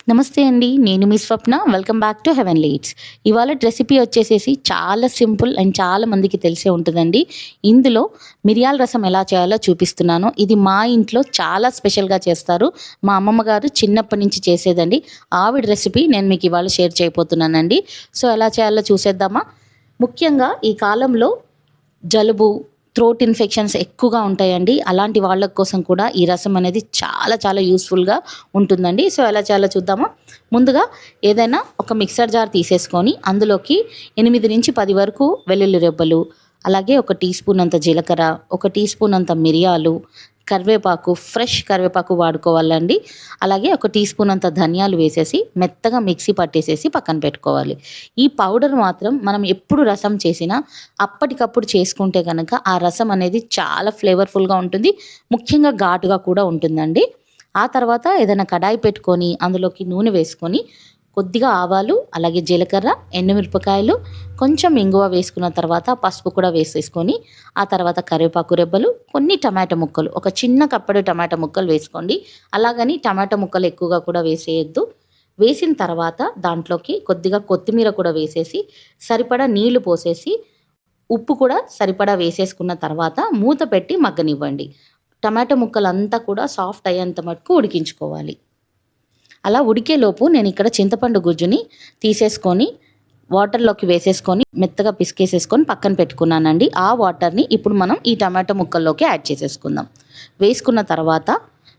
నమస్తే అండి. నేను మీ Swapna. Welcome back to Heavenly Eats. ఇవాళ రెసిపీ వచ్చేసేసి చాలా సింపుల్ అండ్ చాలా మందికి తెలిసే ఉంటుందండి. ఇందులో మిరియాల రసం ఎలా చేయాలో చూపిస్తున్నాను. ఇది మా ఇంట్లో చాలా స్పెషల్‌గా చేస్తారు. మా అమ్మమ్మ గారు చిన్నప్పటి నుంచి చేసేదండి. ఆవిడ రెసిపీ నేను మీకు ఇవాళ షేర్ చేయబోతున్నానండి. సో, ఎలా చేయాలో చూసేద్దామా? ముఖ్యంగా ఈ కాలంలో జలుబు, థ్రోట్ ఇన్ఫెక్షన్స్ ఎక్కువగా ఉంటాయండి. అలాంటి వాళ్ళ కోసం కూడా ఈ రసం అనేది చాలా చాలా యూస్‌ఫుల్‌గా ఉంటుందండి. సో, ఎలా చేయాలో చూద్దామా? ముందుగా ఏదైనా ఒక మిక్సర్ జార్ తీసేసుకొని అందులోకి 8-10 వరకు వెల్లుల్లి రెబ్బలు, అలాగే ఒక టీ స్పూన్ అంత జీలకర్ర, ఒక టీ స్పూన్ అంత మిరియాలు, కరివేపాకు, ఫ్రెష్ కరివేపాకు వాడుకోవాలండి. అలాగే ఒక టీ స్పూన్ అంత ధనియాలు వేసేసి మెత్తగా మిక్సీ పట్టేసేసి పక్కన పెట్టుకోవాలి. ఈ పౌడర్ మాత్రం మనం ఎప్పుడు రసం చేసినా అప్పటికప్పుడు చేసుకుంటే గనక ఆ రసం అనేది చాలా ఫ్లేవర్‌ఫుల్‌గా ఉంటుంది. ముఖ్యంగా ఘాటుగా కూడా ఉంటుందండి. ఆ తర్వాత ఏదైనా కడాయి పెట్టుకొని అందులోకి నూనె వేసుకొని కొద్దిగా ఆవాలు, అలాగే జీలకర్ర, ఎండుమిరపకాయలు, కొంచెం ఇంగువ వేసుకున్న తర్వాత పసుపు కూడా వేసేసుకొని ఆ తర్వాత కరివేపాకు రెబ్బలు, కొన్ని టమాటా ముక్కలు, ఒక చిన్న కప్పడు టమాటా ముక్కలు వేసుకోండి. అలాగని టమాటా ముక్కలు ఎక్కువగా కూడా వేసేయొద్దు. వేసిన తర్వాత దాంట్లోకి కొద్దిగా కొత్తిమీర కూడా వేసేసి సరిపడా నీళ్లు పోసేసి ఉప్పు కూడా సరిపడా వేసేసుకున్న తర్వాత మూత పెట్టి మగ్గనివ్వండి. టమాటా ముక్కలంతా కూడా సాఫ్ట్ అయ్యేంత మటుకు ఉడికించుకోవాలి. అలా ఉడికేలోపు నేను ఇక్కడ చింతపండు గుజ్జుని తీసేసుకొని వాటర్‌లోకి వేసేసుకొని మెత్తగా పిసికేసేసుకొని పక్కన పెట్టుకున్నానండి. ఆ వాటర్‌ని ఇప్పుడు మనం ఈ టమాటో ముక్కల్లోకి యాడ్ చేసేసుకుందాం. వేసుకున్న తర్వాత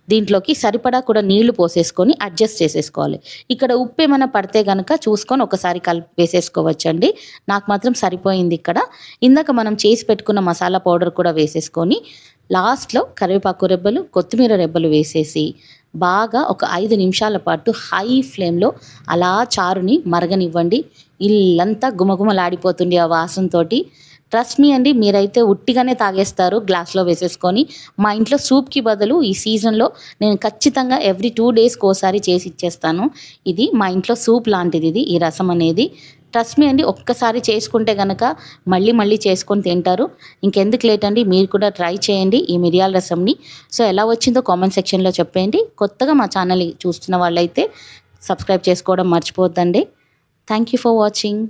దీంట్లోకి సరిపడా కూడా నీళ్లు పోసేసుకొని అడ్జస్ట్ చేసేసుకోవాలి. ఇక్కడ ఉప్పు ఏమైనా పడితే గనక చూసుకొని ఒకసారి కలిపి వేసేసుకోవచ్చండి. నాకు మాత్రం సరిపోయింది ఇక్కడ. ఇందాక మనం చేసి పెట్టుకున్న మసాలా పౌడర్ కూడా వేసేసుకొని లాస్ట్‌లో కరివేపాకు రెబ్బలు, కొత్తిమీర రెబ్బలు వేసేసి బాగా ఒక 5 నిమిషాల పాటు హై ఫ్లేమ్‌లో అలా చారుని మరగనివ్వండి. ఇల్లంతా గుమగుమలాడిపోతుంది ఆ వాసనతోటి. ట్రస్ట్ మీ అండి, మీరైతే ఉట్టిగానే తాగేస్తారు గ్లాస్‌లో వేసేసుకొని. మా ఇంట్లో సూప్‌కి బదులు ఈ సీజన్‌లో నేను ఖచ్చితంగా ఎవ్రీ 2 డేస్‌కి ఓసారి చేసి ఇచ్చేస్తాను. ఇది మా ఇంట్లో సూప్ లాంటిది ఈ రసం అనేది. ట్రస్ట్ మీ అండి, ఒక్కసారి చేసుకుంటే గనక మళ్ళీ మళ్ళీ చేసుకొని తింటారు. ఇంకెందుకు లేట్ అండి, మీరు కూడా ట్రై చేయండి ఈ మిరియాల రసంని. సో, ఎలా వచ్చిందో కామెంట్ సెక్షన్‌లో చెప్పేయండి. కొత్తగా మా ఛానల్‌ని చూస్తున్న వాళ్ళైతే సబ్స్క్రైబ్ చేసుకోవడం మర్చిపోవద్దండి. Thank you for watching.